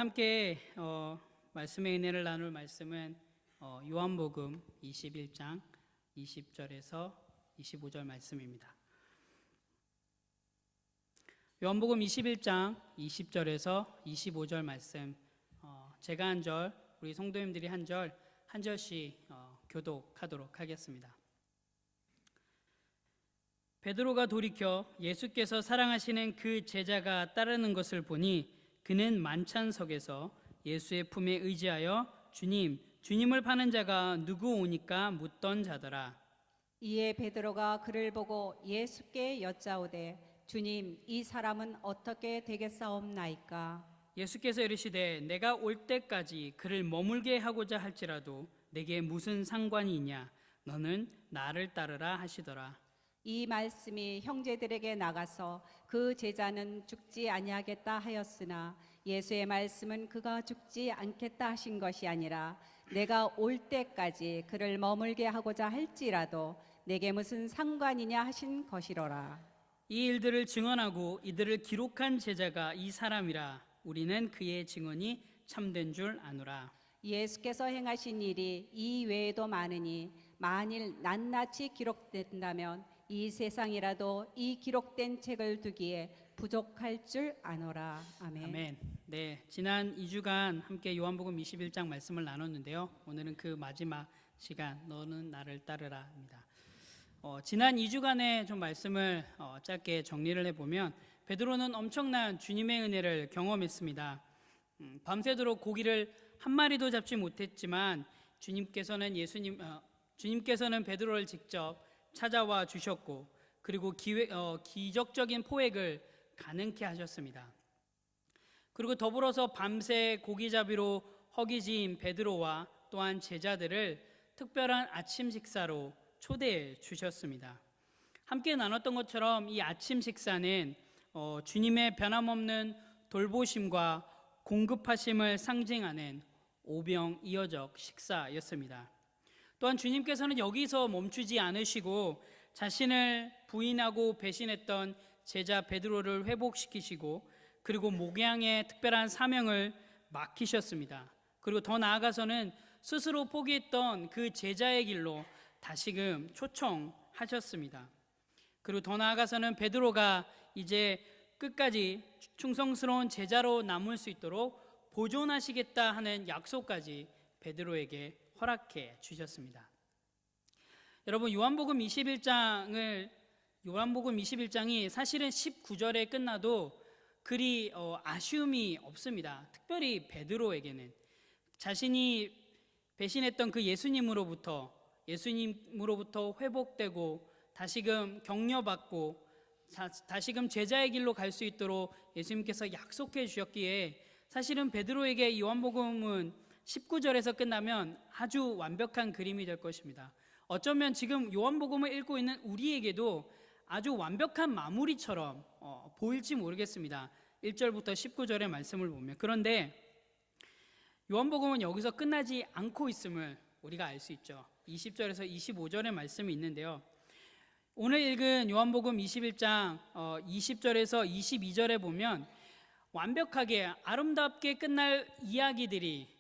함께 말씀의 은혜를 나눌 말씀은 요한복음 21장 20절에서 25절 말씀입니다. 요한복음 21장 20절에서 25절 말씀, 제가 한 절, 우리 성도님들이 한 절씩 교독하도록 하겠습니다. 베드로가 돌이켜 예수께서 사랑하시는 그 제자가 따르는 것을 보니 그는 만찬석에서 예수의 품에 의지하여 주님을 파는 자가 누구 오니까 묻던 자더라. 이에 베드로가 그를 보고 예수께 여짜오되 주님, 이 사람은 어떻게 되겠사옵나이까? 예수께서 이르시되 내가 올 때까지 그를 머물게 하고자 할지라도 내게 무슨 상관이 있냐? 너는 나를 따르라 하시더라. 이 말씀이 형제들에게 나가서 그 제자는 죽지 아니하겠다 하였으나 예수의 말씀은 그가 죽지 않겠다 하신 것이 아니라 내가 올 때까지 그를 머물게 하고자 할지라도 내게 무슨 상관이냐 하신 것이로라. 이 일들을 증언하고 이들을 기록한 제자가 이 사람이라. 우리는 그의 증언이 참된 줄 아노라. 예수께서 행하신 일이 이 외에도 많으니 만일 낱낱이 기록된다면 이 세상이라도 이 기록된 책을 두기에 부족할 줄 아노라. 아멘. 아멘. 네, 지난 2주간 함께 요한복음 21장 말씀을 나눴는데요. 오늘은 그 마지막 시간, 너는 나를 따르라입니다. 지난 2주간의 좀 말씀을 짧게 정리를 해보면 베드로는 엄청난 주님의 은혜를 경험했습니다. 밤새도록 고기를 한 마리도 잡지 못했지만 주님께서는 베드로를 직접 찾아와 주셨고 그리고 기적적인 포획을 가능케 하셨습니다. 그리고 더불어서 밤새 고기잡이로 허기진 베드로와 또한 제자들을 특별한 아침 식사로 초대해 주셨습니다. 함께 나눴던 것처럼 이 아침 식사는 주님의 변함없는 돌보심과 공급하심을 상징하는 오병이어적 식사였습니다. 또한 주님께서는 여기서 멈추지 않으시고 자신을 부인하고 배신했던 제자 베드로를 회복시키시고 그리고 목양의 특별한 사명을 맡기셨습니다. 그리고 더 나아가서는 스스로 포기했던 그 제자의 길로 다시금 초청하셨습니다. 그리고 더 나아가서는 베드로가 이제 끝까지 충성스러운 제자로 남을 수 있도록 보존하시겠다 하는 약속까지 베드로에게 허락해 주셨습니다. 여러분, 요한복음 21장이 사실은 19절에 끝나도 그리 아쉬움이 없습니다. 특별히 베드로에게는 자신이 배신했던 그 예수님으로부터 회복되고 다시금 격려받고 다시금 제자의 길로 갈 수 있도록 예수님께서 약속해 주셨기에 사실은 베드로에게 요한복음은 19절에서 끝나면 아주 완벽한 그림이 될 것입니다. 어쩌면 지금 요한복음을 읽고 있는 우리에게도 아주 완벽한 마무리처럼 보일지 모르겠습니다. 1절부터 19절의 말씀을 보면. 그런데 요한복음은 여기서 끝나지 않고 있음을 우리가 알 수 있죠. 20절에서 25절의 말씀이 있는데요. 오늘 읽은 요한복음 21장 20절에서 22절에 보면 완벽하게 아름답게 끝날 이야기들이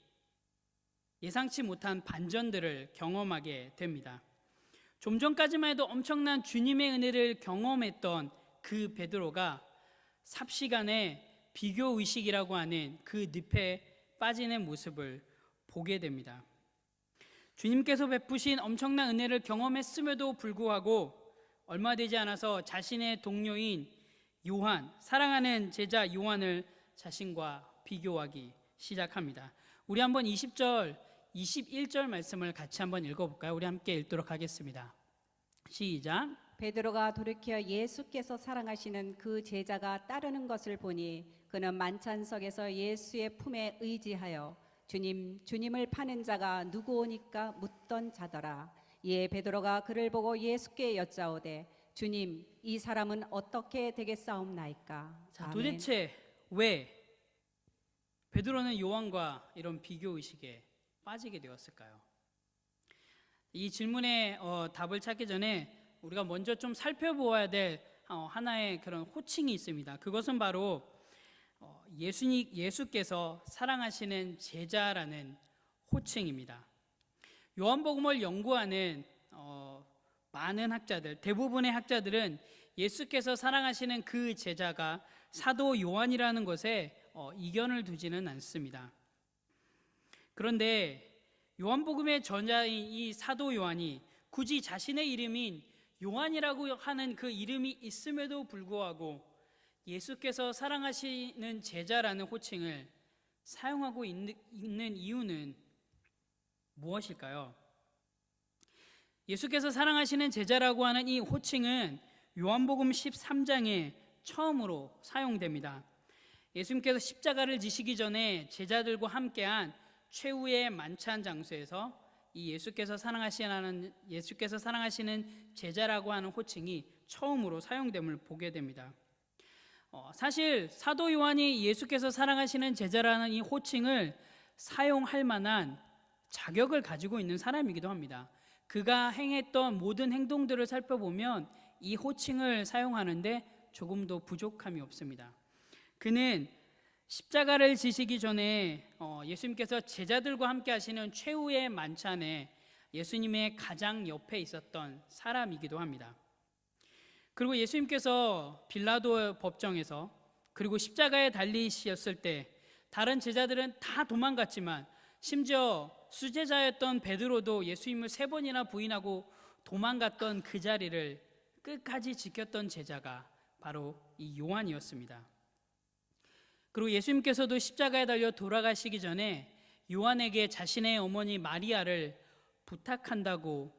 예상치 못한 반전들을 경험하게 됩니다. 좀 전까지만 해도 엄청난 주님의 은혜를 경험했던 그 베드로가 삽시간에 비교의식이라고 하는 그 늪에 빠지는 모습을 보게 됩니다. 주님께서 베푸신 엄청난 은혜를 경험했음에도 불구하고 얼마 되지 않아서 자신의 동료인 요한, 사랑하는 제자 요한을 자신과 비교하기 시작합니다. 우리 한번 20절, 21절 말씀을 같이 한번 읽어볼까요? 우리 함께 읽도록 하겠습니다. 시작. 베드로가 돌이켜 예수께서 사랑하시는 그 제자가 따르는 것을 보니 그는 만찬석에서 예수의 품에 의지하여 주님을 파는 자가 누구 오니까 묻던 자더라. 이에 베드로가 그를 보고 예수께 여짜오되 주님, 이 사람은 어떻게 되겠사옵나이까? 자, 도대체 왜 베드로는 요한과 이런 비교의식에 빠지게 되었을까요? 이 질문에 답을 찾기 전에 우리가 먼저 좀 살펴보아야 될 하나의 그런 호칭이 있습니다. 그것은 바로 예수께서 사랑하시는 제자라는 호칭입니다. 요한복음을 연구하는 많은 학자들, 대부분의 학자들은 예수께서 사랑하시는 그 제자가 사도 요한이라는 것에 이견을 두지는 않습니다. 그런데 요한복음의 저자인 이 사도 요한이 굳이 자신의 이름인 요한이라고 하는 그 이름이 있음에도 불구하고 예수께서 사랑하시는 제자라는 호칭을 사용하고 있는 이유는 무엇일까요? 예수께서 사랑하시는 제자라고 하는 이 호칭은 요한복음 13장에 처음으로 사용됩니다. 예수님께서 십자가를 지시기 전에 제자들과 함께한 최후의 만찬 장소에서 이 예수께서 사랑하시는 제자라고 하는 호칭이 처음으로 사용됨을 보게 됩니다. 사실 사도 요한이 예수께서 사랑하시는 제자라는 이 호칭을 사용할 만한 자격을 가지고 있는 사람이기도 합니다. 그가 행했던 모든 행동들을 살펴보면 이 호칭을 사용하는데 조금도 부족함이 없습니다. 그는 십자가를 지시기 전에 예수님께서 제자들과 함께 하시는 최후의 만찬에 예수님의 가장 옆에 있었던 사람이기도 합니다. 그리고 예수님께서 빌라도 법정에서 그리고 십자가에 달리셨을 때 다른 제자들은 다 도망갔지만 심지어 수제자였던 베드로도 예수님을 3번이나 부인하고 도망갔던 그 자리를 끝까지 지켰던 제자가 바로 이 요한이었습니다. 그리고 예수님께서도 십자가에 달려 돌아가시기 전에 요한에게 자신의 어머니 마리아를 부탁한다고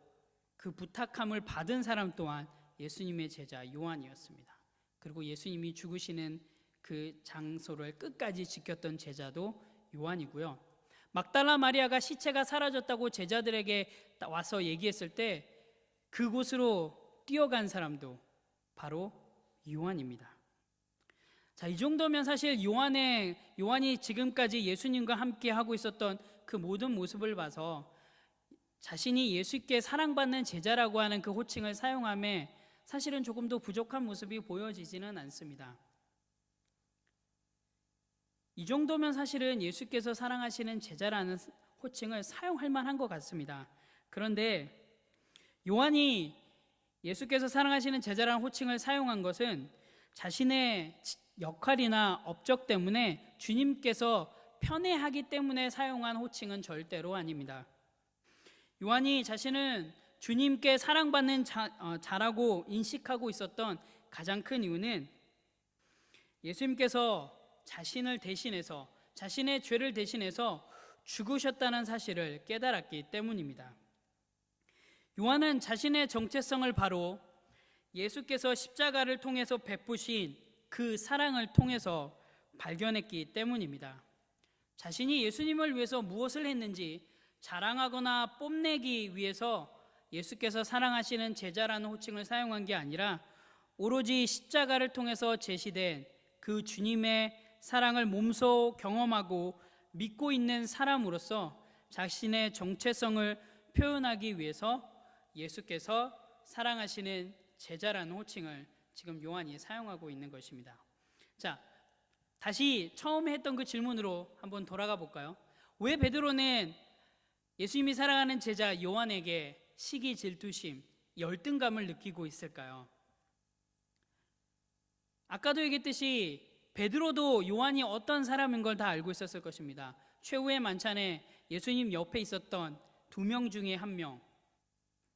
그 부탁함을 받은 사람 또한 예수님의 제자 요한이었습니다. 그리고 예수님이 죽으시는 그 장소를 끝까지 지켰던 제자도 요한이고요. 막달라 마리아가 시체가 사라졌다고 제자들에게 와서 얘기했을 때 그곳으로 뛰어간 사람도 바로 요한입니다. 자, 이 정도면 사실 요한이 지금까지 예수님과 함께 하고 있었던 그 모든 모습을 봐서 자신이 예수께 사랑받는 제자라고 하는 그 호칭을 사용함에 사실은 조금 더 부족한 모습이 보여지지는 않습니다. 이 정도면 사실은 예수께서 사랑하시는 제자라는 호칭을 사용할 만한 것 같습니다. 그런데 요한이 예수께서 사랑하시는 제자라는 호칭을 사용한 것은 자신의 역할이나 업적 때문에 주님께서 편애하기 때문에 사용한 호칭은 절대로 아닙니다. 요한이 자신은 주님께 사랑받는 자라고 인식하고 있었던 가장 큰 이유는 예수님께서 자신을 대신해서 자신의 죄를 대신해서 죽으셨다는 사실을 깨달았기 때문입니다. 요한은 자신의 정체성을 바로 예수께서 십자가를 통해서 베푸신 그 사랑을 통해서 발견했기 때문입니다. 자신이 예수님을 위해서 무엇을 했는지 자랑하거나 뽐내기 위해서 예수께서 사랑하시는 제자라는 호칭을 사용한 게 아니라 오로지 십자가를 통해서 제시된 그 주님의 사랑을 몸소 경험하고 믿고 있는 사람으로서 자신의 정체성을 표현하기 위해서 예수께서 사랑하시는 제자라는 호칭을 지금 요한이 사용하고 있는 것입니다. 자, 다시 처음에 했던 그 질문으로 한번 돌아가 볼까요? 왜 베드로는 예수님이 사랑하는 제자 요한에게 시기, 질투심, 열등감을 느끼고 있을까요? 아까도 얘기했듯이 베드로도 요한이 어떤 사람인 걸 다 알고 있었을 것입니다. 최후의 만찬에 예수님 옆에 있었던 2명 중에 1명,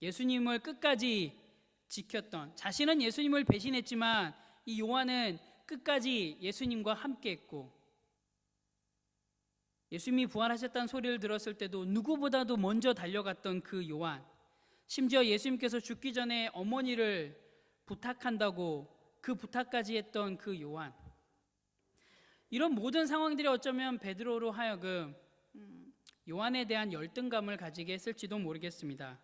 예수님을 끝까지 지켰던, 자신은 예수님을 배신했지만 이 요한은 끝까지 예수님과 함께했고, 예수님이 부활하셨다는 소리를 들었을 때도 누구보다도 먼저 달려갔던 그 요한, 심지어 예수님께서 죽기 전에 어머니를 부탁한다고 그 부탁까지 했던 그 요한, 이런 모든 상황들이 어쩌면 베드로로 하여금 요한에 대한 열등감을 가지게 했을지도 모르겠습니다.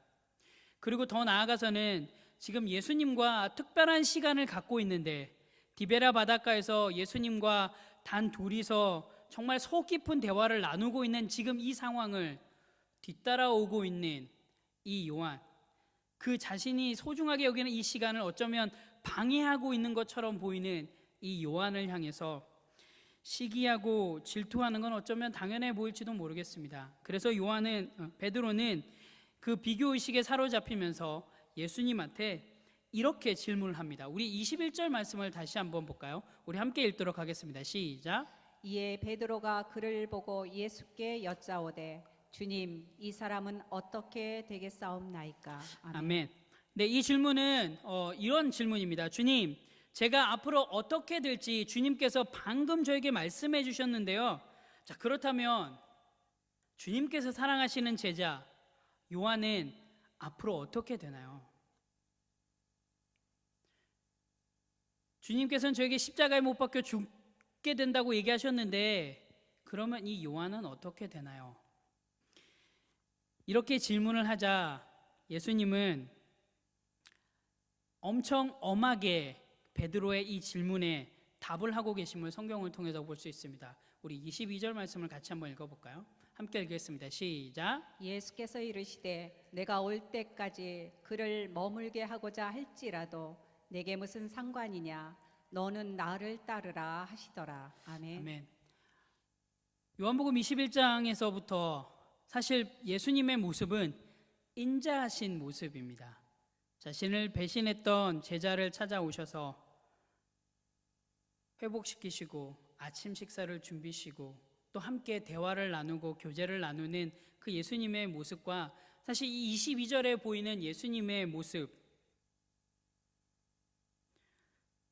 그리고 더 나아가서는 지금 예수님과 특별한 시간을 갖고 있는데 디베라 바닷가에서 예수님과 단 둘이서 정말 속 깊은 대화를 나누고 있는 지금 이 상황을 뒤따라오고 있는 이 요한, 그 자신이 소중하게 여기는 이 시간을 어쩌면 방해하고 있는 것처럼 보이는 이 요한을 향해서 시기하고 질투하는 건 어쩌면 당연해 보일지도 모르겠습니다. 그래서 베드로는 그 비교 의식에 사로잡히면서 예수님한테 이렇게 질문을 합니다. 우리 21절 말씀을 다시 한번 볼까요? 우리 함께 읽도록 하겠습니다. 시작. 이에 베드로가 그를 보고 예수께 여짜오되 주님, 이 사람은 어떻게 되겠사옵나이까? 아멘. 네, 이 질문은 이런 질문입니다. 주님, 제가 앞으로 어떻게 될지 주님께서 방금 저에게 말씀해 주셨는데요. 자, 그렇다면 주님께서 사랑하시는 제자 요한은 앞으로 어떻게 되나요? 주님께서는 저에게 십자가에 못 박혀 죽게 된다고 얘기하셨는데 그러면 이 요한은 어떻게 되나요? 이렇게 질문을 하자 예수님은 엄청 엄하게 베드로의 이 질문에 답을 하고 계심을 성경을 통해서 볼 수 있습니다. 우리 22절 말씀을 같이 한번 읽어볼까요? 함께 읽겠습니다. 시작. 예수께서 이르시되 내가 올 때까지 그를 머물게 하고자 할지라도 내게 무슨 상관이냐? 너는 나를 따르라 하시더라. 아멘. 아멘. 요한복음 21장에서부터 사실 예수님의 모습은 인자하신 모습입니다. 자신을 배신했던 제자를 찾아오셔서 회복시키시고 아침 식사를 준비시고 또 함께 대화를 나누고 교제를 나누는 그 예수님의 모습과 사실 이 22절에 보이는 예수님의 모습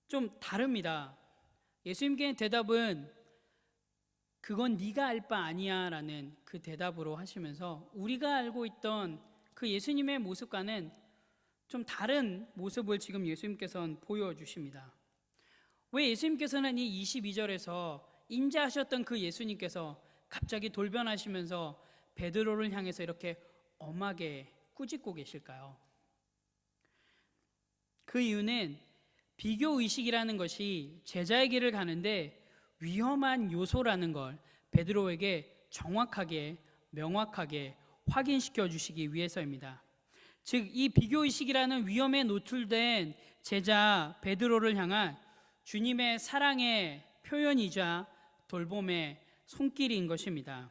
좀 다릅니다. 예수님께 대답은 그건 네가 알 바 아니야 라는 그 대답으로 하시면서 우리가 알고 있던 그 예수님의 모습과는 좀 다른 모습을 지금 예수님께서는 보여주십니다. 왜 예수님께서는 이 22절에서 인자하셨던 그 예수님께서 갑자기 돌변하시면서 베드로를 향해서 이렇게 엄하게 꾸짖고 계실까요? 그 이유는 비교 의식이라는 것이 제자의 길을 가는데 위험한 요소라는 걸 베드로에게 정확하게 명확하게 확인시켜 주시기 위해서입니다. 즉, 이 비교 의식이라는 위험에 노출된 제자 베드로를 향한 주님의 사랑의 표현이자 돌봄의 손길인 것입니다.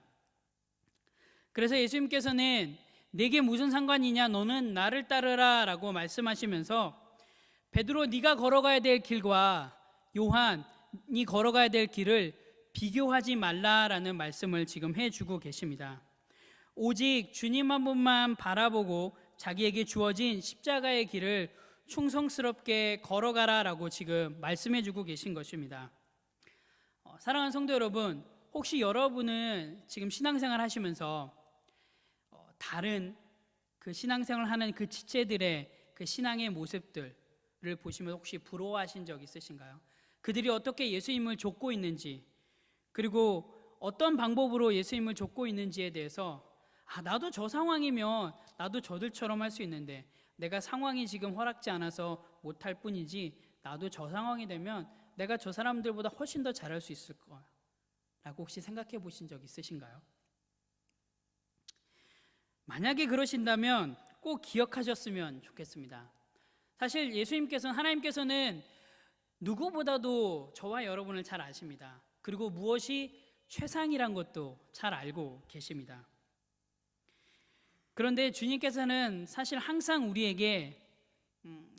그래서 예수님께서는 내게 무슨 상관이냐, 너는 나를 따르라 라고 말씀하시면서 베드로, 네가 걸어가야 될 길과 요한이 걸어가야 될 길을 비교하지 말라라는 말씀을 지금 해주고 계십니다. 오직 주님 한 분만 바라보고 자기에게 주어진 십자가의 길을 충성스럽게 걸어가라라고 지금 말씀해주고 계신 것입니다. 사랑하는 성도 여러분, 혹시 여러분은 지금 신앙생활 하시면서 다른 그 신앙생활 하는 그 지체들의 그 신앙의 모습들을 보시면 혹시 부러워하신 적 있으신가요? 그들이 어떻게 예수님을 좇고 있는지, 그리고 어떤 방법으로 예수님을 좇고 있는지에 대해서 나도 저 상황이면 나도 저들처럼 할 수 있는데 내가 상황이 지금 허락지 않아서 못할 뿐이지 나도 저 상황이 되면 내가 저 사람들보다 훨씬 더 잘할 수 있을 거야 라고 혹시 생각해 보신 적 있으신가요? 만약에 그러신다면 꼭 기억하셨으면 좋겠습니다. 사실 하나님께서는 누구보다도 저와 여러분을 잘 아십니다. 그리고 무엇이 최상이란 것도 잘 알고 계십니다. 그런데 주님께서는 사실 항상 우리에게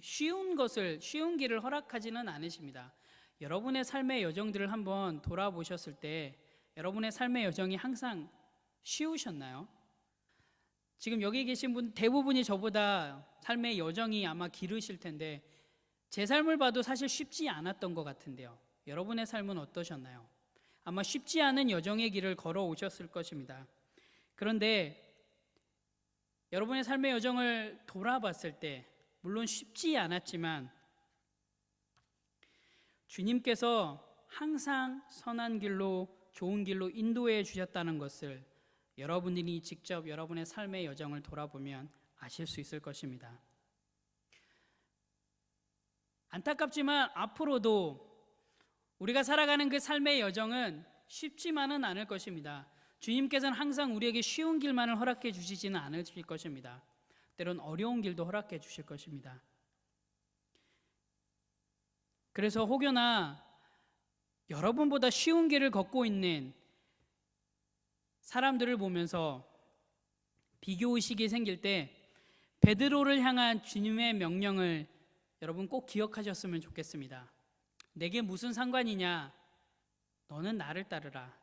쉬운 길을 허락하지는 않으십니다. 여러분의 삶의 여정들을 한번 돌아보셨을 때 여러분의 삶의 여정이 항상 쉬우셨나요? 지금 여기 계신 분 대부분이 저보다 삶의 여정이 아마 길으실 텐데 제 삶을 봐도 사실 쉽지 않았던 것 같은데요. 여러분의 삶은 어떠셨나요? 아마 쉽지 않은 여정의 길을 걸어오셨을 것입니다. 그런데 여러분의 삶의 여정을 돌아봤을 때 물론 쉽지 않았지만 주님께서 항상 선한 길로 좋은 길로 인도해 주셨다는 것을 여러분들이 직접 여러분의 삶의 여정을 돌아보면 아실 수 있을 것입니다. 안타깝지만 앞으로도 우리가 살아가는 그 삶의 여정은 쉽지만은 않을 것입니다. 주님께서는 항상 우리에게 쉬운 길만을 허락해 주시지는 않으실 것입니다. 때론 어려운 길도 허락해 주실 것입니다. 그래서 혹여나 여러분보다 쉬운 길을 걷고 있는 사람들을 보면서 비교의식이 생길 때 베드로를 향한 주님의 명령을 여러분 꼭 기억하셨으면 좋겠습니다. 내게 무슨 상관이냐? 너는 나를 따르라.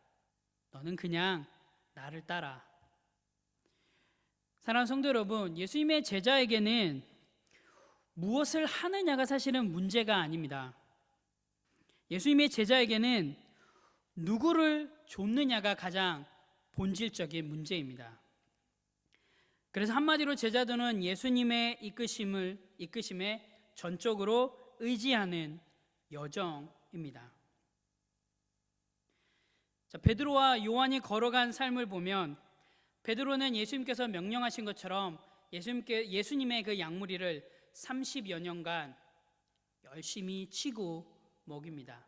너는 그냥 나를 따라. 사랑하는 성도 여러분, 예수님의 제자에게는 무엇을 하느냐가 사실은 문제가 아닙니다. 예수님의 제자에게는 누구를 좇느냐가 가장 본질적인 문제입니다. 그래서 한마디로 제자들은 예수님의 이끄심에 전적으로 의지하는 여정입니다. 자, 베드로와 요한이 걸어간 삶을 보면 베드로는 예수님께서 명령하신 것처럼 예수님의 그 양무리를 30여 년간 열심히 치고 먹입니다.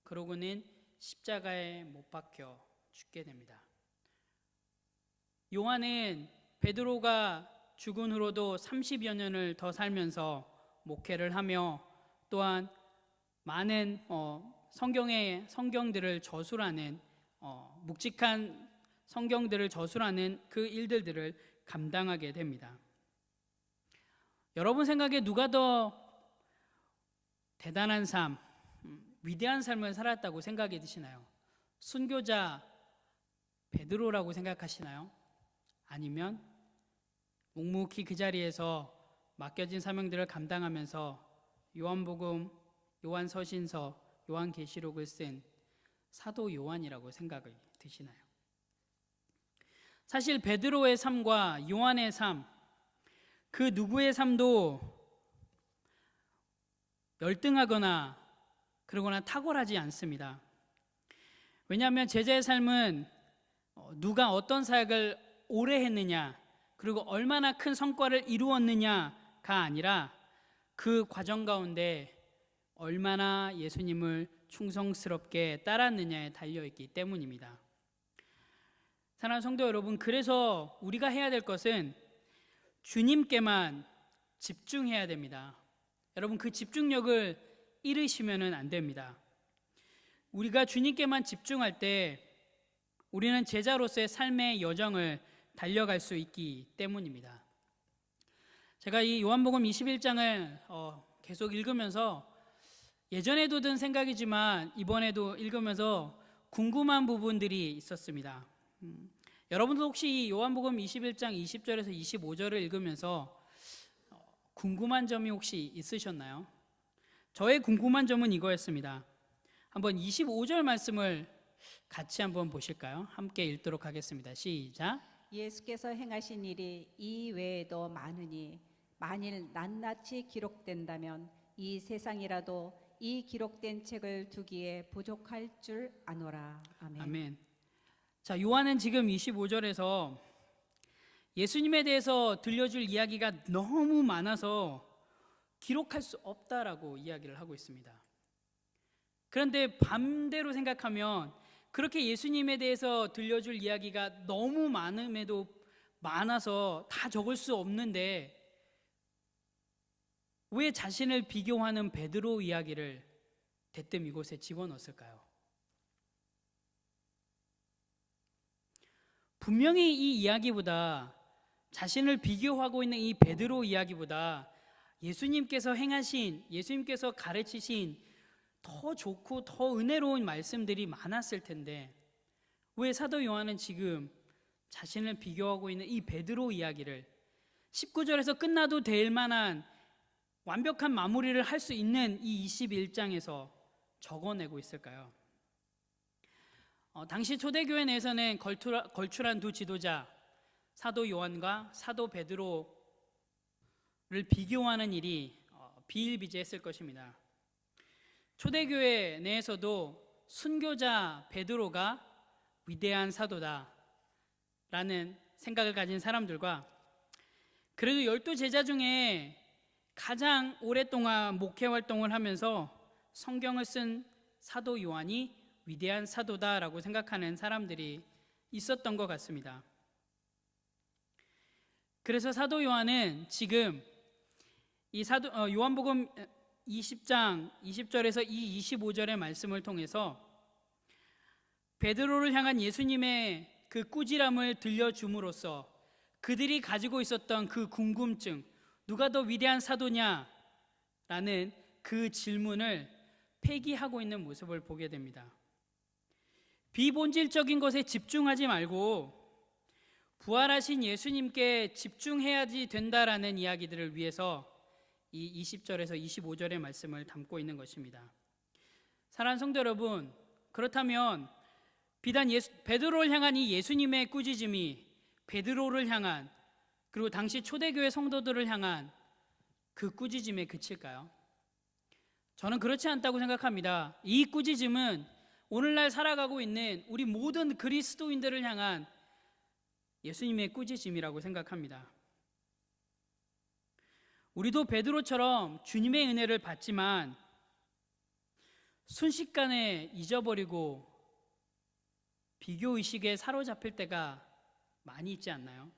그러고는 십자가에 못 박혀 죽게 됩니다. 요한은 베드로가 죽은 후로도 30여 년을 더 살면서 목회를 하며 또한 많은 성경들을 저술하는 묵직한 성경들을 저술하는 그 일들을 감당하게 됩니다. 여러분 생각에 누가 더 대단한 삶, 위대한 삶을 살았다고 생각이 드시나요? 순교자 베드로라고 생각하시나요? 아니면 묵묵히 그 자리에서 맡겨진 사명들을 감당하면서 요한복음, 요한서신서, 요한계시록을 쓴 사도 요한이라고 생각이 드시나요? 사실 베드로의 삶과 요한의 삶, 그 누구의 삶도 열등하거나 그러거나 탁월하지 않습니다. 왜냐하면 제자의 삶은 누가 어떤 사역을 오래 했느냐, 그리고 얼마나 큰 성과를 이루었느냐가 아니라 그 과정 가운데 얼마나 예수님을 충성스럽게 따랐느냐에 달려있기 때문입니다. 사랑하는 성도 여러분, 그래서 우리가 해야 될 것은 주님께만 집중해야 됩니다. 여러분, 그 집중력을 잃으시면 안 됩니다. 우리가 주님께만 집중할 때 우리는 제자로서의 삶의 여정을 달려갈 수 있기 때문입니다. 제가 이 요한복음 21장을 계속 읽으면서 예전에도 든 생각이지만 이번에도 읽으면서 궁금한 부분들이 있었습니다. 여러분도 혹시 이 요한복음 21장 20절에서 25절을 읽으면서 궁금한 점이 혹시 있으셨나요? 저의 궁금한 점은 이거였습니다. 한번 25절 말씀을 같이 한번 보실까요? 함께 읽도록 하겠습니다. 시작. 예수께서 행하신 일이 이 외에도 많으니 만일 낱낱이 기록된다면 이 세상이라도 이 기록된 책을 두기에 부족할 줄 아노라. 아멘. 아멘. 자, 요한은 지금 25절에서 예수님에 대해서 들려줄 이야기가 너무 많아서 기록할 수 없다라고 이야기를 하고 있습니다. 그런데 반대로 생각하면 그렇게 예수님에 대해서 들려줄 이야기가 너무 많음에도 많아서 다 적을 수 없는데 왜 자신을 비교하는 베드로 이야기를 대뜸 이곳에 집어넣었을까요? 분명히 이 이야기보다, 자신을 비교하고 있는 이 베드로 이야기보다 예수님께서 행하신, 예수님께서 가르치신 더 좋고 더 은혜로운 말씀들이 많았을 텐데 왜 사도 요한은 지금 자신을 비교하고 있는 이 베드로 이야기를 19절에서 끝나도 될 만한 완벽한 마무리를 할 수 있는 이 21장에서 적어내고 있을까요? 당시 초대교회 내에서는 걸출한 두 지도자 사도 요한과 사도 베드로를 비교하는 일이 비일비재했을 것입니다. 초대교회 내에서도 순교자 베드로가 위대한 사도다라는 생각을 가진 사람들과 그래도 12제자 중에 가장 오랫동안 목회 활동을 하면서 성경을 쓴 사도 요한이 위대한 사도다라고 생각하는 사람들이 있었던 것 같습니다. 그래서 사도 요한은 지금 이 요한복음 20장 20절에서 이 25절의 말씀을 통해서 베드로를 향한 예수님의 그 꾸지람을 들려줌으로써 그들이 가지고 있었던 그 궁금증, 누가 더 위대한 사도냐라는 그 질문을 폐기하고 있는 모습을 보게 됩니다. 비본질적인 것에 집중하지 말고 부활하신 예수님께 집중해야지 된다라는 이야기들을 위해서 이 20절에서 25절의 말씀을 담고 있는 것입니다. 사랑하는 성도 여러분, 그렇다면 비단 베드로를 향한 이 예수님의 꾸짖음이 베드로를 향한, 그리고 당시 초대교회 성도들을 향한 그 꾸짖음에 그칠까요? 저는 그렇지 않다고 생각합니다. 이 꾸짖음은 오늘날 살아가고 있는 우리 모든 그리스도인들을 향한 예수님의 꾸짖음이라고 생각합니다. 우리도 베드로처럼 주님의 은혜를 받지만 순식간에 잊어버리고 비교의식에 사로잡힐 때가 많이 있지 않나요?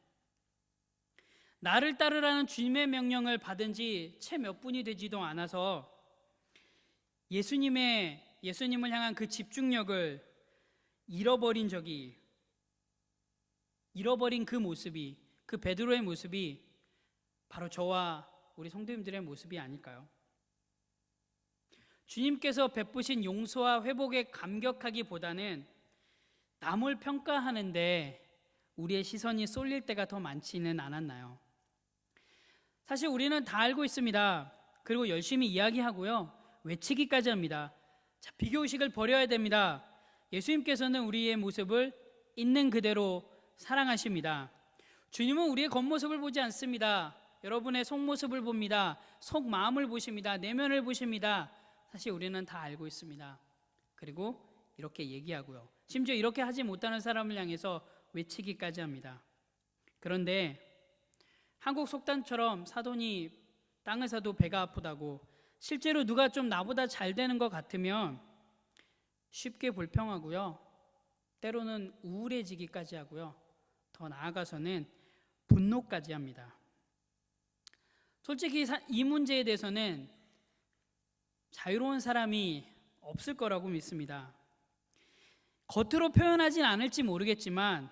나를 따르라는 주님의 명령을 받은 지 채 몇 분이 되지도 않아서 예수님을 향한 그 집중력을 잃어버린 그 모습이, 그 베드로의 모습이 바로 저와 우리 성도님들의 모습이 아닐까요? 주님께서 베푸신 용서와 회복에 감격하기보다는 남을 평가하는데 우리의 시선이 쏠릴 때가 더 많지는 않았나요? 사실 우리는 다 알고 있습니다. 그리고 열심히 이야기하고요, 외치기까지 합니다. 자, 비교의식을 버려야 됩니다. 예수님께서는 우리의 모습을 있는 그대로 사랑하십니다. 주님은 우리의 겉모습을 보지 않습니다. 여러분의 속모습을 봅니다. 속마음을 보십니다. 내면을 보십니다. 사실 우리는 다 알고 있습니다. 그리고 이렇게 얘기하고요, 심지어 이렇게 하지 못하는 사람을 향해서 외치기까지 합니다. 그런데 한국 속담처럼 사돈이 땅을 사도 배가 아프다고, 실제로 누가 좀 나보다 잘 되는 것 같으면 쉽게 불평하고요, 때로는 우울해지기까지 하고요, 더 나아가서는 분노까지 합니다. 솔직히 이 문제에 대해서는 자유로운 사람이 없을 거라고 믿습니다. 겉으로 표현하진 않을지 모르겠지만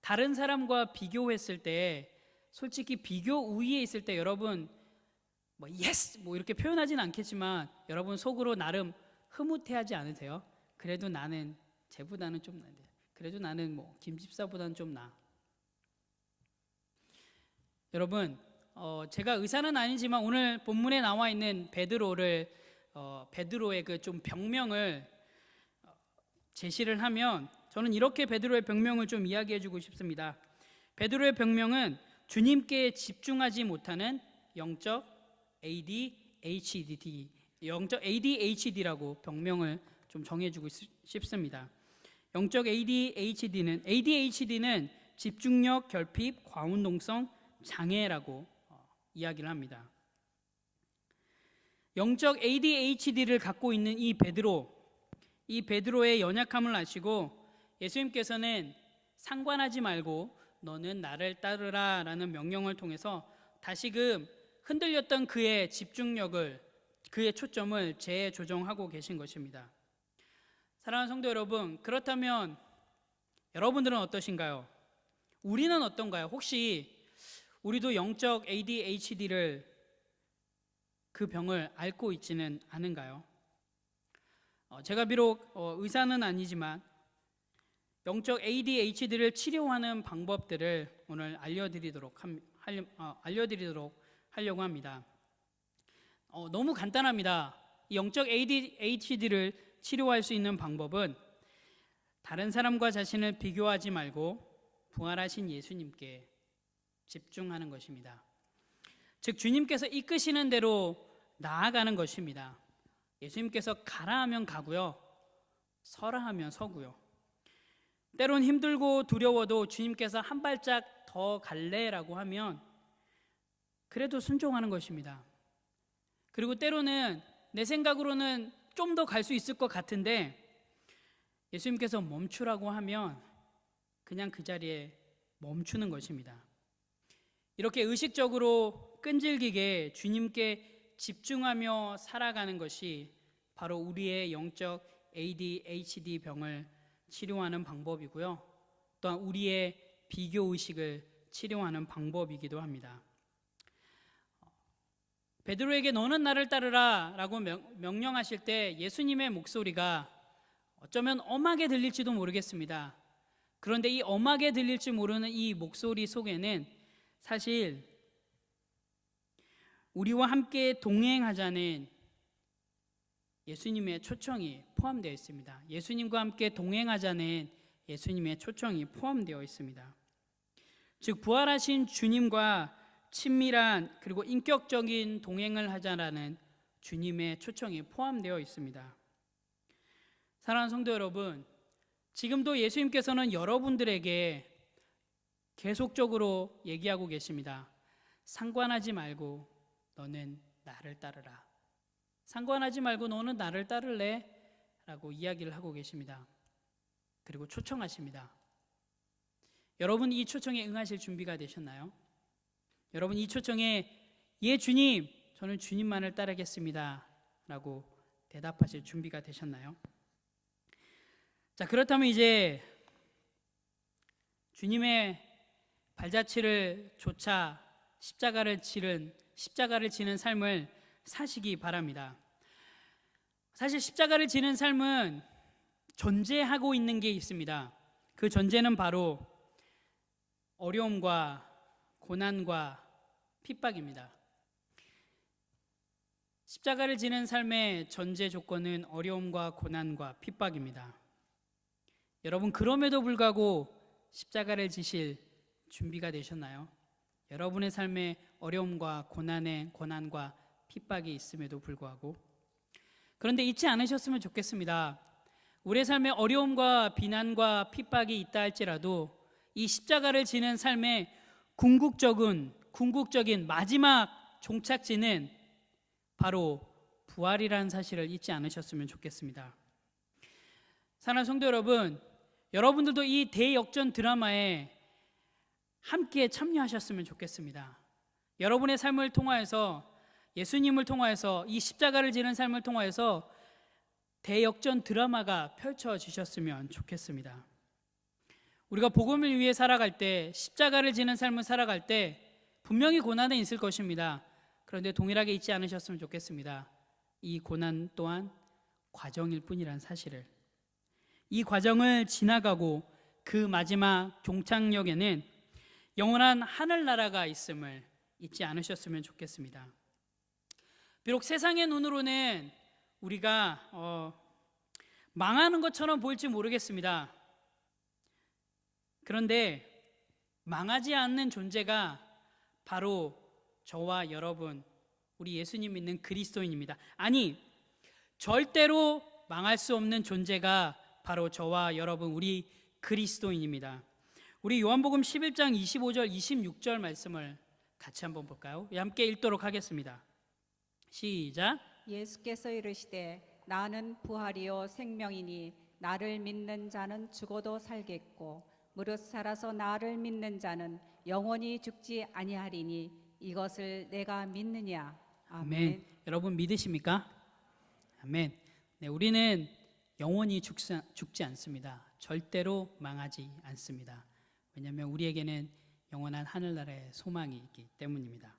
다른 사람과 비교했을 때, 솔직히 비교 우위에 있을 때 여러분 예스 이렇게 표현하진 않겠지만 여러분 속으로 나름 흐뭇해하지 않으세요? 그래도 나는 쟤보다는 좀 나은데, 그래도 나는 김집사보다는 좀 나. 여러분, 제가 의사는 아니지만 오늘 본문에 나와 있는 베드로의 그 좀 병명을 제시를 하면 저는 이렇게 베드로의 병명을 좀 이야기해주고 싶습니다. 베드로의 병명은 주님께 집중하지 못하는 영적 ADHD라고 병명을 좀 정해주고 싶습니다. 영적 ADHD는 집중력 결핍 과운동성 장애라고 이야기를 합니다. 영적 ADHD를 갖고 있는 이 베드로의 연약함을 아시고 예수님께서는 상관하지 말고 너는 나를 따르라 라는 명령을 통해서 다시금 흔들렸던 그의 집중력을, 그의 초점을 재조정하고 계신 것입니다. 사랑하는 성도 여러분, 그렇다면 여러분들은 어떠신가요? 우리는 어떤가요? 혹시 우리도 영적 ADHD를, 그 병을 앓고 있지는 않은가요? 제가 비록 의사는 아니지만 영적 ADHD를 치료하는 방법들을 오늘 알려드리도록 하려고 합니다. 너무 간단합니다. 영적 ADHD를 치료할 수 있는 방법은 다른 사람과 자신을 비교하지 말고 부활하신 예수님께 집중하는 것입니다. 즉 주님께서 이끄시는 대로 나아가는 것입니다. 예수님께서 가라 하면 가고요, 서라 하면 서고요. 때론 힘들고 두려워도 주님께서 한 발짝 더 갈래라고 하면 그래도 순종하는 것입니다. 그리고 때로는 내 생각으로는 좀 더 갈 수 있을 것 같은데 예수님께서 멈추라고 하면 그냥 그 자리에 멈추는 것입니다. 이렇게 의식적으로 끈질기게 주님께 집중하며 살아가는 것이 바로 우리의 영적 ADHD 병을 치료하는 방법이고요. 또한 우리의 비교 의식을 치료하는 방법이기도 합니다. 베드로에게 너는 나를 따르라 라고 명령하실 때 예수님의 목소리가 어쩌면 엄하게 들릴지도 모르겠습니다. 그런데 이 엄하게 들릴지 모르는 이 목소리 속에는 사실 우리와 함께 동행하자는 예수님의 초청이 포함되어 있습니다. 예수님과 함께 동행하자는 예수님의 초청이 포함되어 있습니다. 즉 부활하신 주님과 친밀한 그리고 인격적인 동행을 하자라는 주님의 초청이 포함되어 있습니다. 사랑하는 성도 여러분, 지금도 예수님께서는 여러분들에게 계속적으로 얘기하고 계십니다. 상관하지 말고 너는 나를 따르라. 상관하지 말고 너는 나를 따를래? 라고 이야기를 하고 계십니다. 그리고 초청하십니다. 여러분 이 초청에 응하실 준비가 되셨나요? 여러분 이 초청에 예 주님, 저는 주님만을 따르겠습니다 라고 대답하실 준비가 되셨나요? 자, 그렇다면 이제 주님의 발자취를 조차 십자가를 지는 삶을 사시기 바랍니다. 사실 십자가를 지는 삶은 존재하고 있는 게 있습니다. 그 존재는 바로 어려움과 고난과 핍박입니다. 십자가를 지는 삶의 전제 조건은 어려움과 고난과 핍박입니다. 여러분 그럼에도 불구하고 십자가를 지실 준비가 되셨나요? 여러분의 삶에 어려움과 고난과 핍박이 있음에도 불구하고 그런데 잊지 않으셨으면 좋겠습니다. 우리의 삶에 어려움과 비난과 핍박이 있다 할지라도 이 십자가를 지는 삶의 궁극적인 마지막 종착지는 바로 부활이라는 사실을 잊지 않으셨으면 좋겠습니다. 사랑하는 성도 여러분, 여러분들도 이 대역전 드라마에 함께 참여하셨으면 좋겠습니다. 여러분의 삶을 통하여서 예수님을 통하여서 이 십자가를 지는 삶을 통하여서 대역전 드라마가 펼쳐지셨으면 좋겠습니다. 우리가 복음을 위해 살아갈 때, 십자가를 지는 삶을 살아갈 때 분명히 고난은 있을 것입니다. 그런데 동일하게 잊지 않으셨으면 좋겠습니다. 이 고난 또한 과정일 뿐이라는 사실을, 이 과정을 지나가고 그 마지막 종착역에는 영원한 하늘나라가 있음을 잊지 않으셨으면 좋겠습니다. 비록 세상의 눈으로는 우리가 망하는 것처럼 보일지 모르겠습니다. 그런데 망하지 않는 존재가 바로 저와 여러분, 우리 예수님 믿는 그리스도인입니다. 아니, 절대로 망할 수 없는 존재가 바로 저와 여러분, 우리 그리스도인입니다. 우리 요한복음 11장 25절 26절 말씀을 같이 한번 볼까요? 함께 읽도록 하겠습니다. 시작. 예수께서 이르시되 나는 부활이요 생명이니 나를 믿는 자는 죽어도 살겠고 무릇 살아서 나를 믿는 자는 영원히 죽지 아니하리니 이것을 내가 믿느냐. 아멘. 여러분 믿으십니까? 아멘. 네, 우리는 영원히 죽지 않습니다. 절대로 망하지 않습니다. 왜냐하면 우리에게는 영원한 하늘나라의 소망이 있기 때문입니다.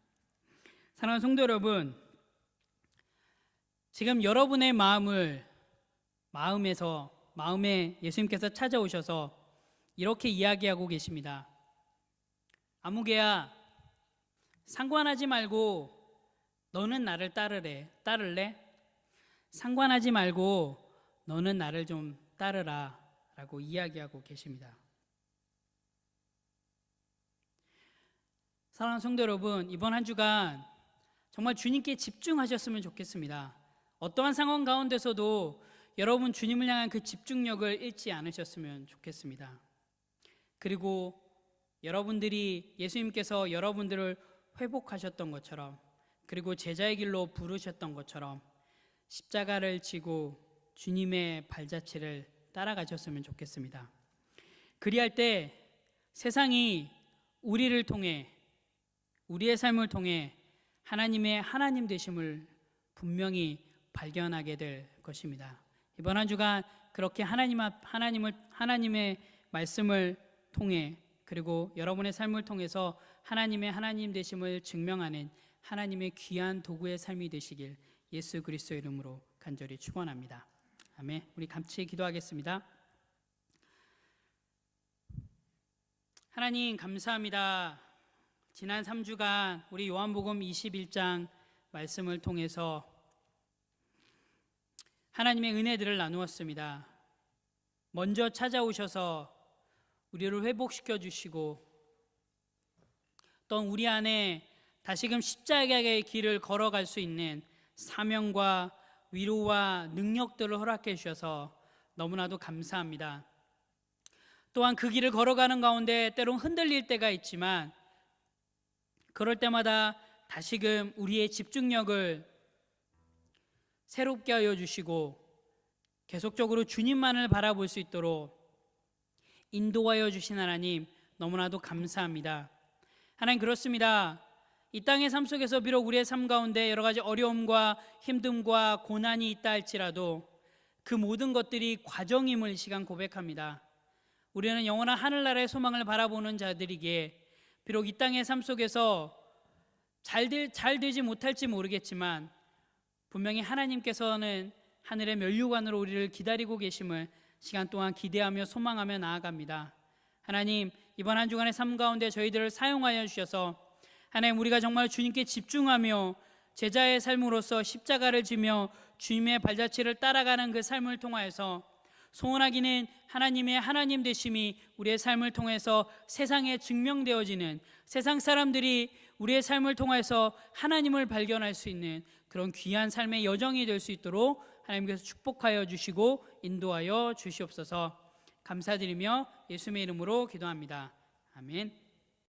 사랑하는 성도 여러분, 지금 여러분의 마음에 예수님께서 찾아오셔서 이렇게 이야기하고 계십니다. 아무개야, 상관하지 말고 너는 나를 따를래? 상관하지 말고 너는 나를 좀 따르라 라고 이야기하고 계십니다. 사랑하는 성도 여러분, 이번 한 주간 정말 주님께 집중하셨으면 좋겠습니다. 어떠한 상황 가운데서도 여러분 주님을 향한 그 집중력을 잃지 않으셨으면 좋겠습니다. 그리고 여러분들이 예수님께서 여러분들을 회복하셨던 것처럼, 그리고 제자의 길로 부르셨던 것처럼 십자가를 지고 주님의 발자취를 따라가셨으면 좋겠습니다. 그리할 때 세상이 우리를 통해, 우리의 삶을 통해 하나님의 하나님 되심을 분명히 발견하게 될 것입니다. 이번 한 주간 그렇게 하나님의 말씀을 통해 그리고 여러분의 삶을 통해서 하나님의 하나님 되심을 증명하는 하나님의 귀한 도구의 삶이 되시길 예수 그리스도의 이름으로 간절히 축원합니다. 아멘. 우리 같이 기도하겠습니다. 하나님 감사합니다. 지난 3주간 우리 요한복음 21장 말씀을 통해서 하나님의 은혜들을 나누었습니다. 먼저 찾아오셔서 우리를 회복시켜 주시고 또 우리 안에 다시금 십자가의 길을 걸어갈 수 있는 사명과 위로와 능력들을 허락해 주셔서 너무나도 감사합니다. 또한 그 길을 걸어가는 가운데 때론 흔들릴 때가 있지만 그럴 때마다 다시금 우리의 집중력을 새롭게 하여 주시고 계속적으로 주님만을 바라볼 수 있도록 인도하여 주신 하나님 너무나도 감사합니다. 하나님 그렇습니다. 이 땅의 삶 속에서 비록 우리의 삶 가운데 여러 가지 어려움과 힘듦과 고난이 있다 할지라도 그 모든 것들이 과정임을 이 시간 고백합니다. 우리는 영원한 하늘나라의 소망을 바라보는 자들이기에 비록 이 땅의 삶 속에서 잘 되지 못할지 모르겠지만 분명히 하나님께서는 하늘의 면류관으로 우리를 기다리고 계심을 시간 동안 기대하며 소망하며 나아갑니다. 하나님 이번 한 주간의 삶 가운데 저희들을 사용하여 주셔서 하나님 우리가 정말 주님께 집중하며 제자의 삶으로서 십자가를 지며 주님의 발자취를 따라가는 그 삶을 통하여서 소원하기는 하나님의 하나님 되심이 우리의 삶을 통해서 세상에 증명되어지는 세상 사람들이 우리의 삶을 통해서 하나님을 발견할 수 있는 그런 귀한 삶의 여정이 될 수 있도록 하나님께서 축복하여 주시고 인도하여 주시옵소서. 감사드리며 예수님의 이름으로 기도합니다. 아멘.